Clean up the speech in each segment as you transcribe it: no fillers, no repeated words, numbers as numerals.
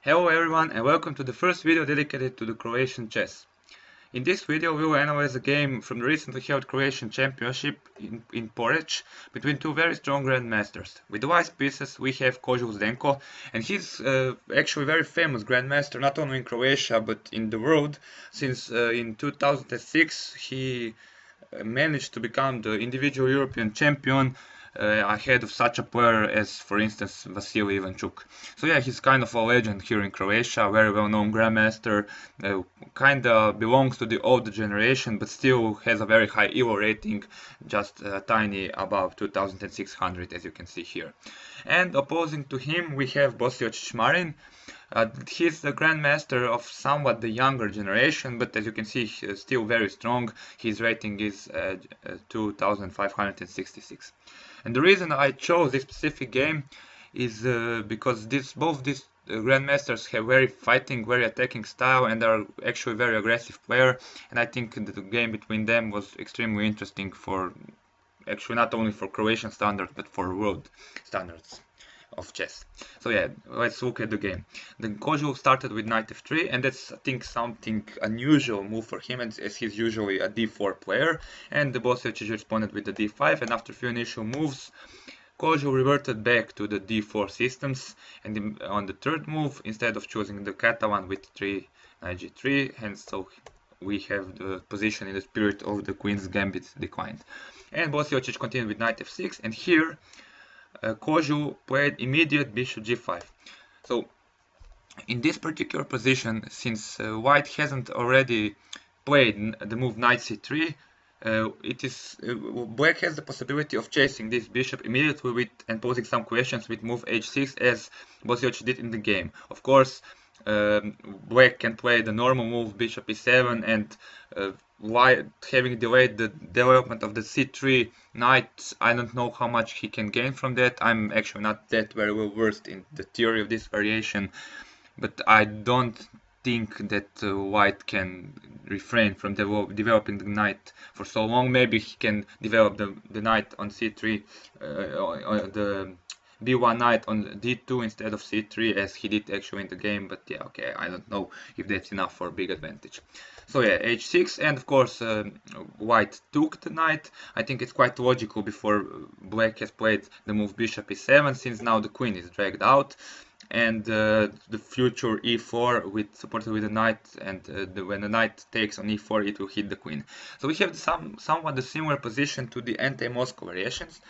Hello everyone and welcome to the first video dedicated to the Croatian chess. In this video we will analyze a game from the recently held Croatian Championship in Poreču between two very strong grandmasters. With the white pieces we have Kozul Zdenko, and he's actually very famous grandmaster not only in Croatia but in the world, since in 2006 he managed to become the individual European champion ahead of such a player as, for instance, Vasily Ivanchuk. So yeah, he's kind of a legend here in Croatia, very well-known grandmaster, kinda belongs to the older generation, but still has a very high ELO rating, just tiny above 2600, as you can see here. And opposing to him, we have Bosiočić Marin. He's the grandmaster of somewhat the younger generation, but as you can see, he's still very strong. His rating is 2566. And the reason I chose this specific game is because both these grandmasters have very fighting, very attacking style and are actually very aggressive player. And I think the game between them was extremely interesting for, actually not only for Croatian standards, but for world standards of chess. So yeah, let's look at the game. The Kozul started with knight f3, and that's, I think, something unusual move for him, as he's usually a d4 player. And the Bosiočić responded with the d5, and after a few initial moves, Kozul reverted back to the d4 systems, and on the third move, instead of choosing the Catalan with 3 knight g3, hence so we have the position in the spirit of the Queen's Gambit declined. And Bosiočić continued with knight f6, and here Kozul played immediate bishop g5. So in this particular position, since white hasn't already played the move knight c3, black has the possibility of chasing this bishop immediately and posing some questions with move h6, as Bosiočić did in the game. Of course, black can play the normal move bishop e7, and while having delayed the development of the c3 knight, I don't know how much he can gain from that. I'm actually not that very well versed in the theory of this variation, but I don't think that white can refrain from developing the knight for so long. Maybe he can develop the knight on c3, the b1 knight on d2 instead of c3, as he did actually in the game, but yeah, okay, I don't know if that's enough for a big advantage. So yeah, h6, and of course white took the knight. I think it's quite logical before black has played the move bishop e7, since now the queen is dragged out, and the future e4 supported with the knight, and when the knight takes on e4 it will hit the queen. So we have somewhat a similar position to the anti-Moscow variations,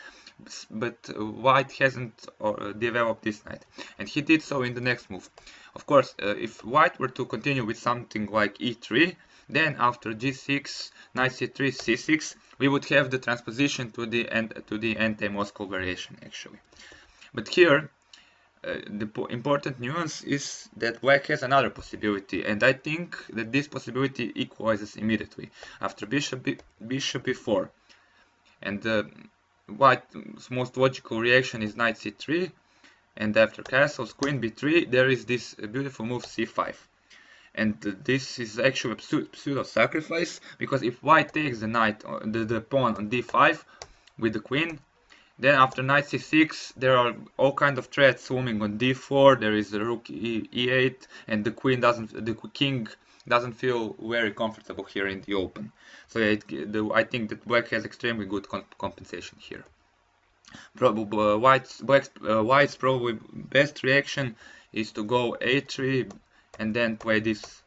but white hasn't developed this knight, and he did so in the next move. Of course, if white were to continue with something like e3, then after g6, knight c3, c6, we would have the transposition to the anti-Moscow variation actually. But here the important nuance is that black has another possibility, and I think that this possibility equalizes immediately after bishop b4, and white's most logical reaction is knight c3, and after castles queen b3 there is this beautiful move c5. And this is actually a pseudo sacrifice, because if white takes the knight, the pawn on d5 with the queen, then after knight c6 there are all kind of threats swarming on d4. There is the rook e8, and the king doesn't feel very comfortable here in the open. So I think that black has extremely good compensation here. Probably white's probably best reaction is to go a3 and then play this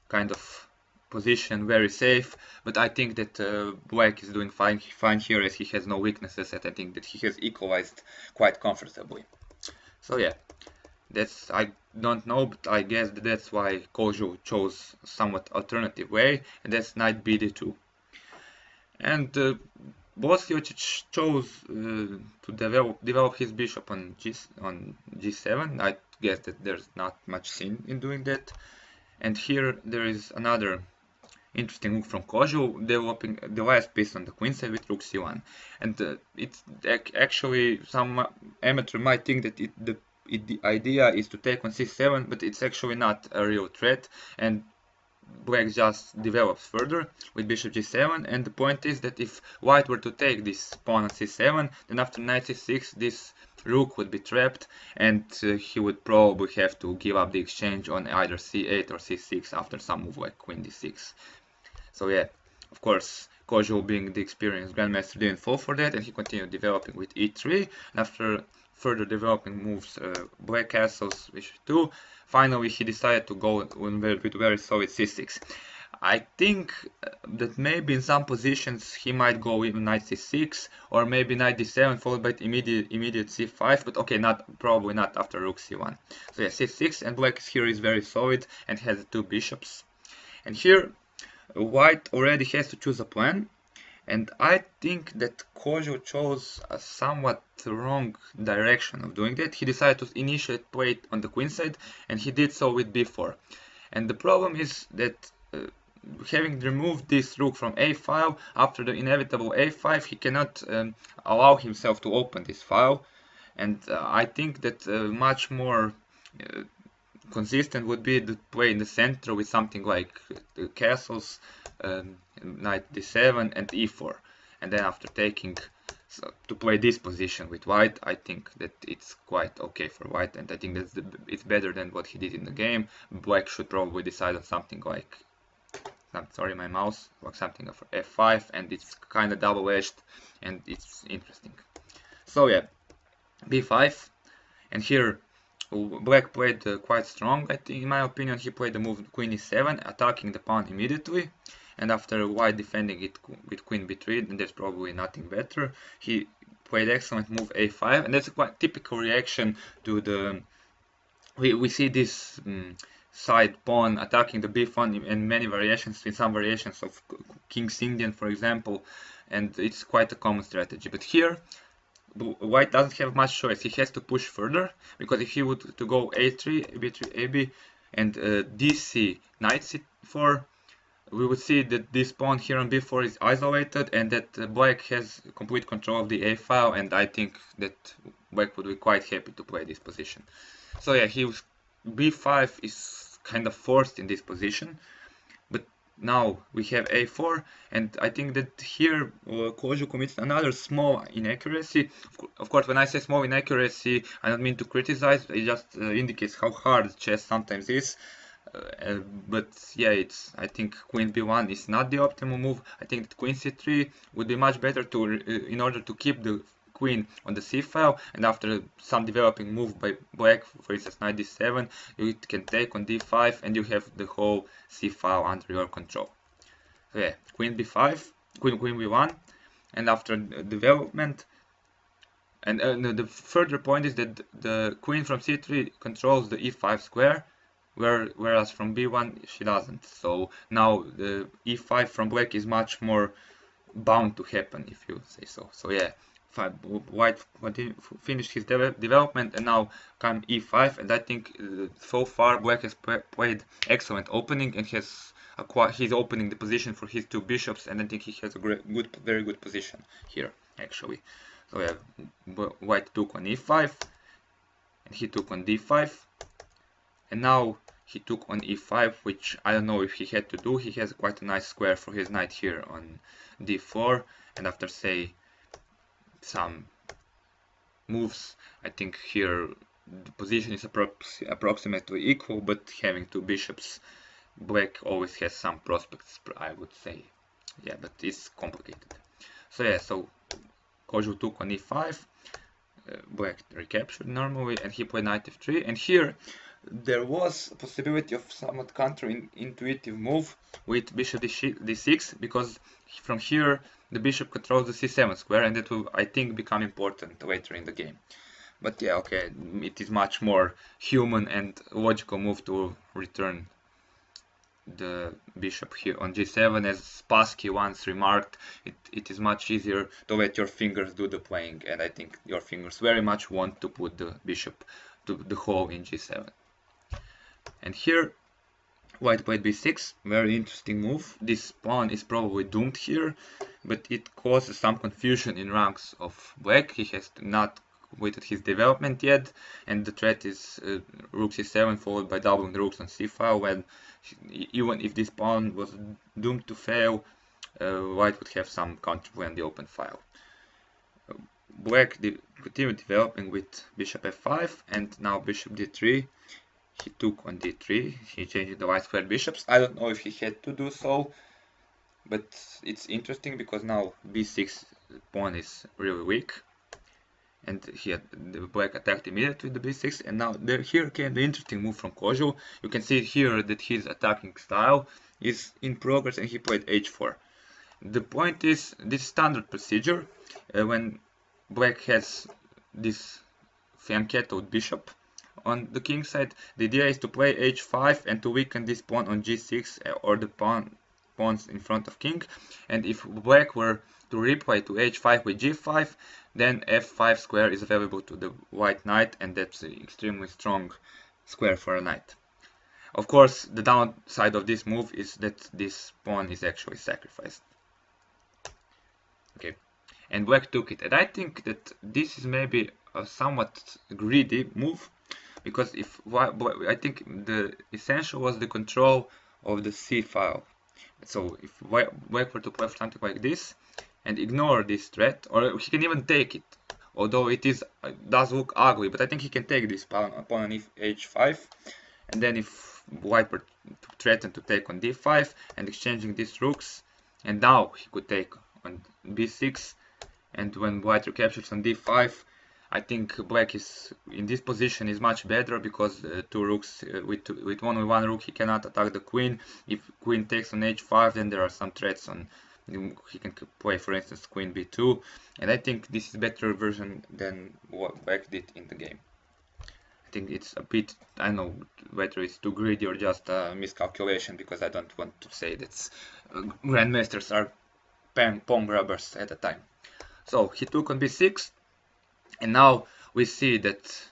kind of position very safe, but I think that black is doing fine here, as he has no weaknesses, and I think that he has equalized quite comfortably. So yeah, I don't know, but I guess that's why Kozul chose somewhat alternative way, and that's knight bd2. And Bosiočić chose to develop his bishop on g7. I guess that there's not much sin in doing that. And here there is another interesting move from Kozul, developing the last piece on the queen side with rook c1. And it's actually, some amateur might think that the idea is to take on c7, but it's actually not a real threat, and black just develops further with bishop g7. And the point is that if white were to take this pawn on c7, then after knight c6 this rook would be trapped, and he would probably have to give up the exchange on either c8 or c6 after some move like queen d6. So yeah, of course, Kozul, being the experienced grandmaster, didn't fall for that, and he continued developing with e3. And after further developing moves, black castles, bishop2, finally he decided to go with very solid c6. I think that maybe in some positions he might go even knight c6 or maybe knight d7 followed by immediate c5, but okay, probably not after rook c1. So yeah, c6, and black here is very solid and has two bishops. And here white already has to choose a plan, and I think that Kozul chose a somewhat wrong direction of doing that. He decided to initiate play on the queen side, and he did so with b4. And the problem is that having removed this rook from a file, after the inevitable a5, he cannot allow himself to open this file. And I think that much more consistent would be to play in the center with something like the castles, knight d7 and e4, and then after taking, so to play this position with white, I think that it's quite okay for white, and I think that's it's better than what he did in the game. Black should probably decide on something like, sorry, my mouse, like something of f5, and it's kind of double-edged and it's interesting. So yeah, b5, and here black played quite strong. I think, in my opinion, he played the move queen e7, attacking the pawn immediately, and after white defending it with queen b3, and there's probably nothing better, he played excellent move a5, and that's a quite typical reaction to the, we see this side pawn attacking the b pawn in many variations, in some variations of King's Indian, for example, and it's quite a common strategy. But here white doesn't have much choice. He has to push further, because if he would to go a3, b3, ab, and dc, knight c4, we would see that this pawn here on b4 is isolated, and that black has complete control of the a file, and I think that black would be quite happy to play this position. So yeah, b5 is kind of forced in this position, but now we have a4, and I think that here Kozul commits another small inaccuracy. Of course, when I say small inaccuracy, I don't mean to criticize, it just indicates how hard chess sometimes is. But yeah, I think queen b1 is not the optimal move. I think that queen c3 would be much better in order to keep the queen on the c file, and after some developing move by black, for instance knight d7, you can take on d5, and you have the whole c file under your control. So yeah, queen b5, queen b1, and after development, and the further point is that the queen from c3 controls the e5 square, whereas from b1 she doesn't. So now the e5 from black is much more bound to happen, if you say so. So yeah, white finished his development, and now come e5, and I think so far black has played excellent opening, and he's opening the position for his two bishops, and I think he has a very good position here actually. So yeah, white took on e5, and he took on d5, and now he took on e5, which I don't know if he had to do. He has quite a nice square for his knight here on d4, and after say some moves, I think here the position is approximately equal, but having two bishops, black always has some prospects, I would say. Yeah, but it's complicated. So yeah, so Kozul took on e5, black recaptured normally, and he played knight f3, and here there was a possibility of somewhat counterintuitive move with bishop d6, because from here the bishop controls the c7 square, and that will, I think, become important later in the game. But yeah, okay, it is much more human and logical move to return the bishop here on g7. As Spassky once remarked, it is much easier to let your fingers do the playing, and I think your fingers very much want to put the bishop to the hole in g7. And here white played b6, very interesting move. This pawn is probably doomed here, but it causes some confusion in ranks of black. He has not completed his development yet, and the threat is rook c7 followed by doubling the rooks on c file, when even if this pawn was doomed to fail, white would have some counterplay on the open file. black continued developing with bishop f5, and now bishop d3. He took on d3. He changed the white square bishops. I don't know if he had to do so, but it's interesting because now b6 pawn is really weak, and the black attacked immediately with the b6, and now here came the interesting move from Kozul. You can see here that his attacking style is in progress, and he played h4. The point is, this standard procedure, when black has this fianchettoed bishop on the king side, the idea is to play h5 and to weaken this pawn on g6 or the pawns in front of king. And if black were to replay to h5 with g5, then f5 square is available to the white knight, and that's an extremely strong square for a knight. Of course, the downside of this move is that this pawn is actually sacrificed. Okay, and black took it, and I think that this is maybe a somewhat greedy move, because I think the essential was the control of the c file. So if black were to play something like this and ignore this threat, or he can even take it, although it does look ugly, but I think he can take this pawn on h5, and then if white were to threaten to take on d5 and exchanging these rooks, and now he could take on b6, and when white recaptures on d5, I think black is in this position is much better, because two rooks with only one rook he cannot attack the queen. If queen takes on h5, then there are some threats on. He can play, for instance, queen b2, and I think this is better version than what black did in the game. I think it's a bit, I don't know whether it's too greedy or just a miscalculation, because I don't want to say that grandmasters are pawn grabbers at a time. So he took on b6, and now we see that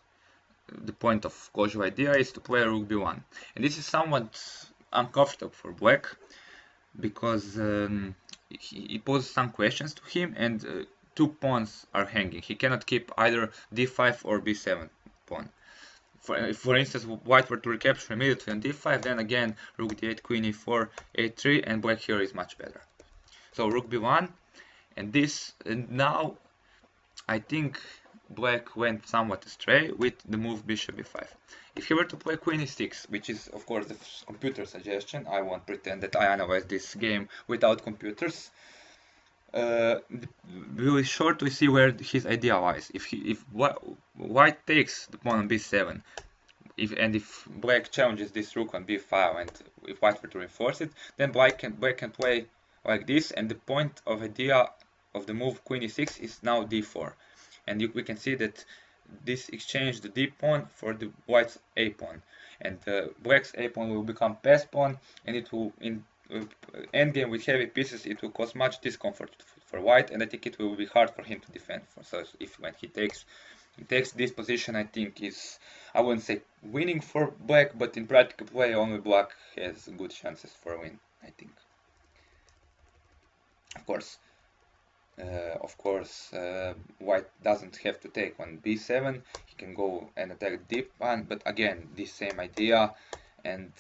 the point of Kozul idea is to play rook b1, and this is somewhat uncomfortable for black, because it poses some questions to him, and two pawns are hanging. He cannot keep either d5 or b7 pawn. For instance, white were to recapture immediately on d5, then again rook d8, queen e4, a3, and black here is much better. So rook b1, and now I think black went somewhat astray with the move bishop b5. If he were to play queen e6, which is of course the computer suggestion, I won't pretend that I analyze this game without computers, we'll shortly see where his idea lies. If white takes the pawn on b7, if black challenges this rook on b5, and if white were to reinforce it, then black can play like this, and the point of idea of the move queen e6 is now d4, and we can see that this exchange the d pawn for the white's a pawn, and black's a pawn will become pass pawn, and it will, in endgame with heavy pieces, it will cause much discomfort for white, and I think it will be hard for him to defend. So when he takes this position, I think is, I wouldn't say winning for black, but in practical play only black has good chances for a win, I think. Of course, white doesn't have to take on b7. He can go and attack deep pawn, but again, this same idea, and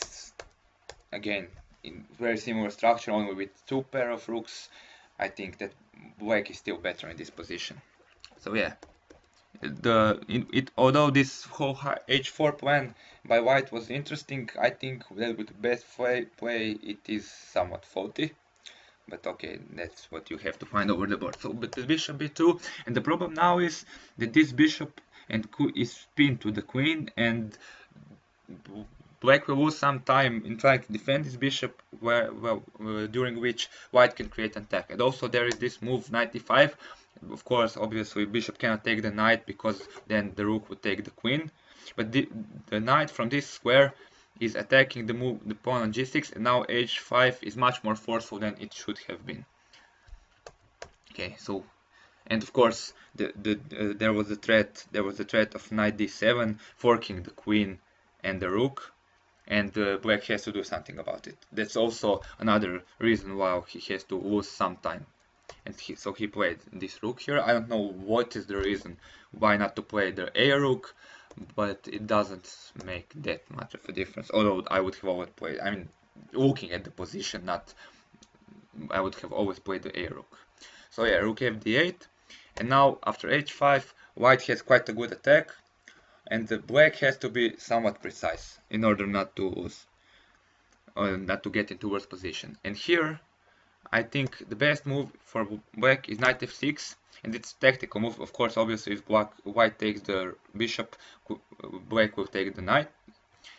again, in very similar structure, only with two pair of rooks. I think that black is still better in this position. So yeah, although this whole h4 plan by white was interesting, I think that with the best play it is somewhat faulty. But okay, that's what you have to find over the board. So, but the bishop b2, and the problem now is that this bishop is pinned to the queen, and black will lose some time in trying to defend this bishop, during which white can create an attack. And also there is this move knight e5. Of course, obviously bishop cannot take the knight, because then the rook would take the queen. But the knight from this square is attacking the pawn on g6, and now h5 is much more forceful than it should have been. Okay, so, and of course there was a threat of knight d7 forking the queen and the rook, and black has to do something about it. That's also another reason why he has to lose some time, and so he played this rook here. I don't know what is the reason why not to play the a rook, but it doesn't make that much of a difference. Although I would have always played, I mean, looking at the position, I would have always played the a rook. So yeah, rook f d8, And now after h5, white has quite a good attack, and the black has to be somewhat precise in order not to lose, or not to get into worse position. And here I think the best move for black is knight f6, and it's tactical move. Of course, obviously if white takes the bishop, black will take the knight.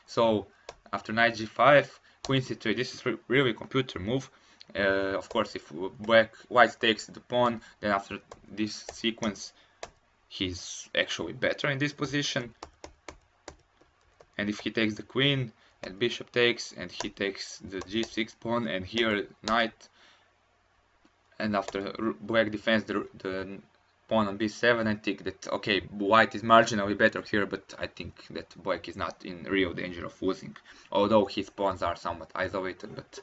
So after knight g5, queen c3, this is really computer move. Of course, if white takes the pawn, then after this sequence he's actually better in this position. And if he takes the queen and bishop takes, and he takes the g6 pawn, and here knight, and after black defends the pawn on b7, I think that, okay, white is marginally better here, but I think that black is not in real danger of losing, although his pawns are somewhat isolated. But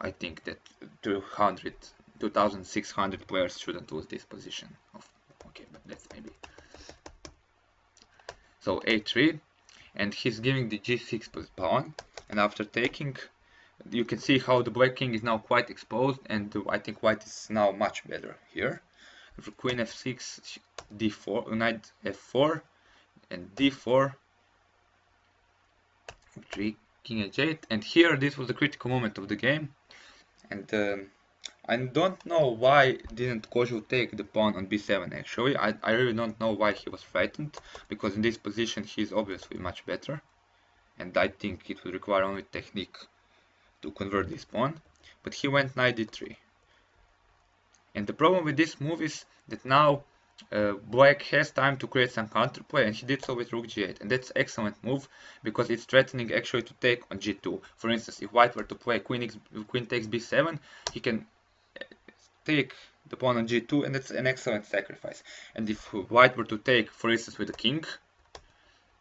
I think that 2600 players shouldn't lose this position. Okay, but that's maybe. So a3, and he's giving the g6 pawn, and after taking, you can see how the black king is now quite exposed, and I think white is now much better here. For queen f6, d4, knight f4, and d4, 3, king h8, and here this was the critical moment of the game. And I don't know why didn't Kozul take the pawn on b7 actually. I really don't know why he was frightened, because in this position he's obviously much better, and I think it would require only technique to convert this pawn, but he went knight d3. And the problem with this move is that now black has time to create some counterplay, and he did so with rook g8, and that's excellent move because it's threatening actually to take on g2. For instance, if white were to play queen takes b7, he can take the pawn on g2, and that's an excellent sacrifice. And if white were to take, for instance, with the king,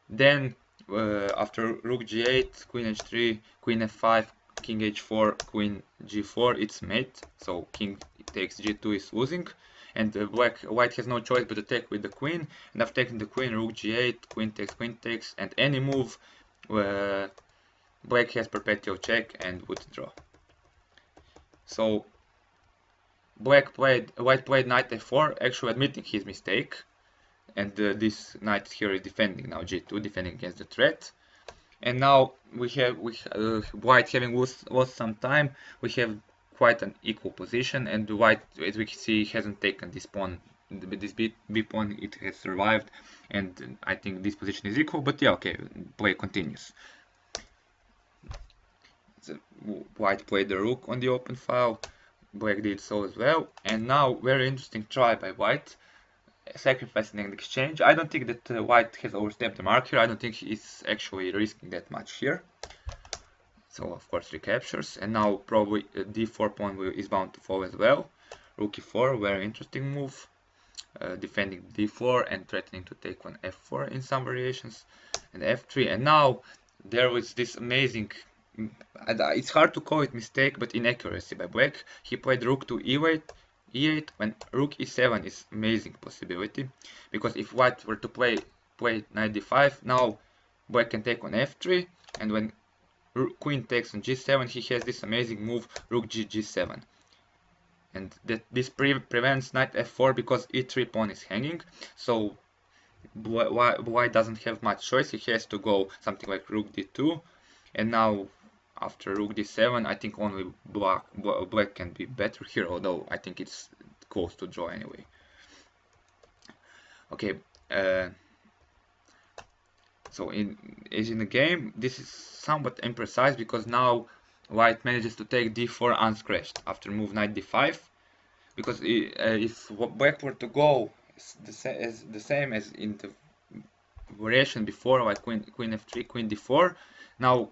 then after rook g8, queen h3, queen f5, king h4, queen g4, it's mate. So king takes g2 is losing, and white has no choice but to take with the queen. And after taking the queen, rook g8, queen takes, and any move, black has perpetual check and would draw. So white played knight f4, actually admitting his mistake, and this knight here is defending now g2, defending against the threat. And now we have white having lost some time. We have quite an equal position, and white, as we can see, hasn't taken this pawn. This b pawn, it has survived, and I think this position is equal. But yeah, okay, play continues. So white played the rook on the open file. Black did so as well, and now very interesting try by white, sacrificing an exchange. I don't think that white has overstepped the mark here. I don't think he's actually risking that much here. So of course recaptures, and now probably d4 pawn is bound to fall as well. Rook e4, very interesting move, defending d4 and threatening to take on f4 in some variations, and f3. And now there was this amazing, it's hard to call it mistake, but inaccuracy by black. He played rook to e8 when rook e7 is amazing possibility, because if white were to play knight d5, now black can take on f3, and when queen takes on g7, he has this amazing move rook g7, and this prevents knight f4 because e3 pawn is hanging. So white doesn't have much choice. He has to go something like rook d2, and now after rook d7, I think only black can be better here, although I think it's close to draw anyway. Okay, so as in the game, this is somewhat imprecise because now white manages to take d4 unscratched after move knight d5, because if black were to go the same as in the variation before, like queen f3, queen d4, now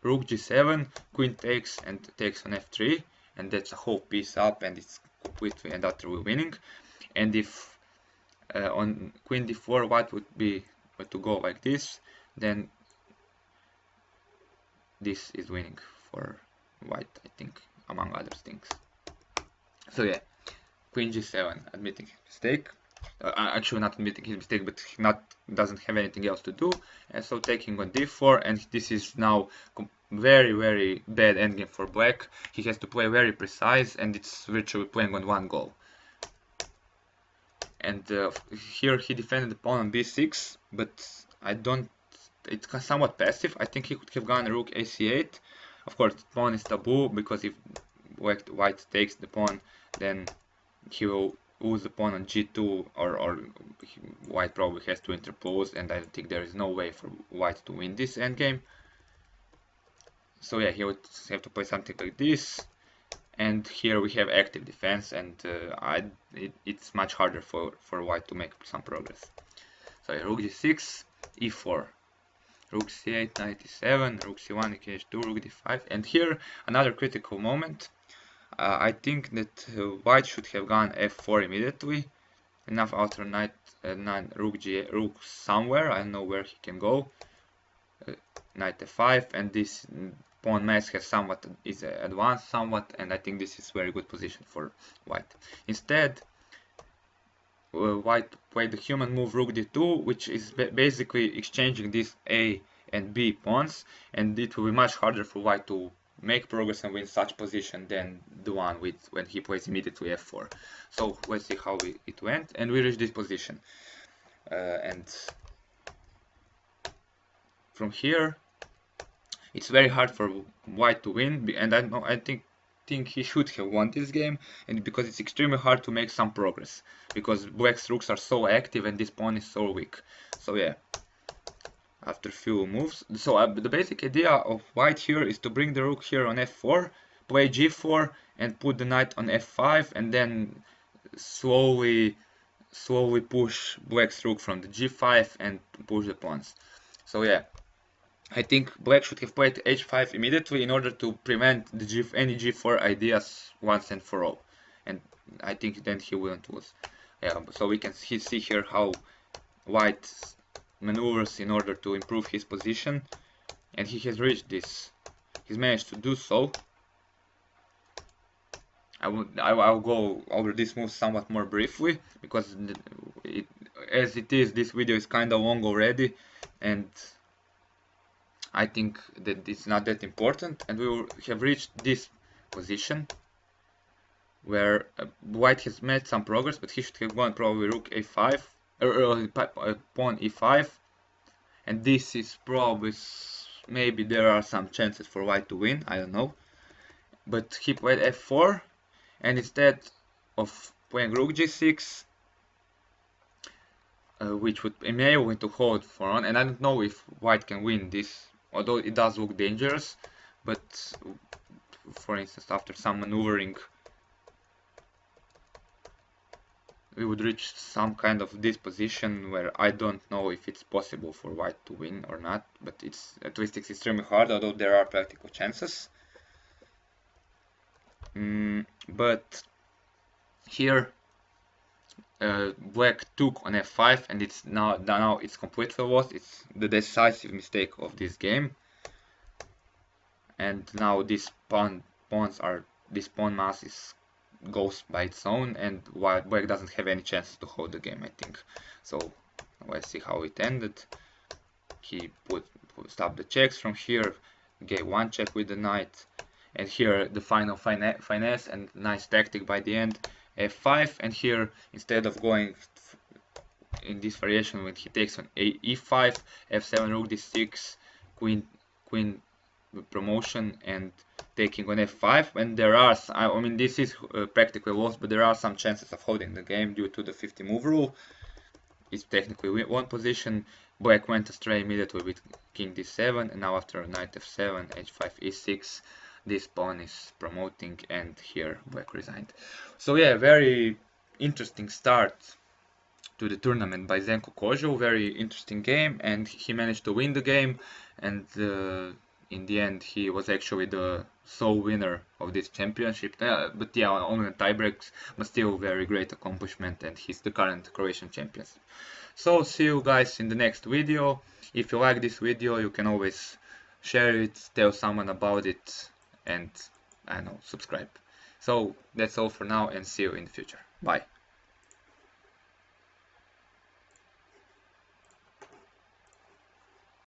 rook g7, queen takes and takes on f3, and that's a whole piece up, and it's completely and utterly winning. And if on queen d4 white would be to go like this, then this is winning for white, I think, among other things. So yeah, queen g7, admitting his mistake. Actually not admitting his mistake, but doesn't have anything else to do, and so taking on d4, and this is now very bad endgame for black. He has to play very precise, and it's virtually playing on one goal. and here he defended the pawn on b6, but it's somewhat passive. I think he could have gone rook ac8. Of course, the pawn is taboo, because if white takes the pawn, then he will lose the pawn on g2, or white probably has to interpose, and I think there is no way for white to win this endgame. So yeah, he would have to play something like this, and here we have active defense, and it's much harder for white to make some progress. So yeah, rook g6, e4, rook c8, knight e7, rook c1, h2, rook d5, and here another critical moment. I think that white should have gone f4 immediately. Enough after knight, rook somewhere. I don't know where he can go. Knight f5, and this pawn mass is advanced somewhat, and I think this is very good position for white. Instead, white played the human move rook d2, which is basically exchanging these a and b pawns, and it will be much harder for white to make progress and win such position than the one when he plays immediately f4. So let's see how it went, and we reached this position, and from here it's very hard for white to win, and I think he should have won this game, and because it's extremely hard to make some progress, because black's rooks are so active and this pawn is so weak. So yeah, after few moves, so the basic idea of white here is to bring the rook here on f4, play g4, and put the knight on f5, and then slowly push black's rook from the g5 and push the pawns. So yeah, I think black should have played h5 immediately in order to prevent any g4 ideas once and for all, and I think then he wouldn't lose. Yeah, so we can see here how white maneuvers in order to improve his position, and he has reached this. He's managed to do so. I'll go over this move somewhat more briefly, because as it is, this video is kind of long already, and I think that it's not that important, and we will have reached this position where white has made some progress, but he should have gone probably rook a5, or pawn e5, and this is probably, maybe there are some chances for white to win, I don't know, but he played f4, and instead of playing rook g6, which would enable him to hold for on, and I don't know if white can win this, although it does look dangerous, but for instance, after some maneuvering, we would reach some kind of this position where I don't know if it's possible for white to win or not, but at least it's extremely hard, although there are practical chances. But here black took on f5, and it's now it's completely lost. It's the decisive mistake of this game, and now this pawn mass goes by its own, and white black doesn't have any chance to hold the game, I think. So let's see how it ended. He stopped the checks from here, gave one check with the knight, and here the final finesse and nice tactic by the end, f5, and here instead of going in this variation when he takes on e5, f7, rook d6, queen promotion, and taking on f5, and there are, I mean this is practically lost, but there are some chances of holding the game due to the 50 move rule. It's technically one position. Black went astray immediately with king d7, and now after knight f7, h5, e6, this pawn is promoting, and here black resigned. So yeah, very interesting start to the tournament by Zdenko Kozul. Very interesting game, and he managed to win the game, and in the end he was actually the sole winner of this championship. But yeah, only tiebreaks, but still very great accomplishment, and he's the current Croatian champion. So see you guys in the next video. If you like this video, you can always share it, tell someone about it, and I don't know, subscribe. So that's all for now, and see you in the future. Bye.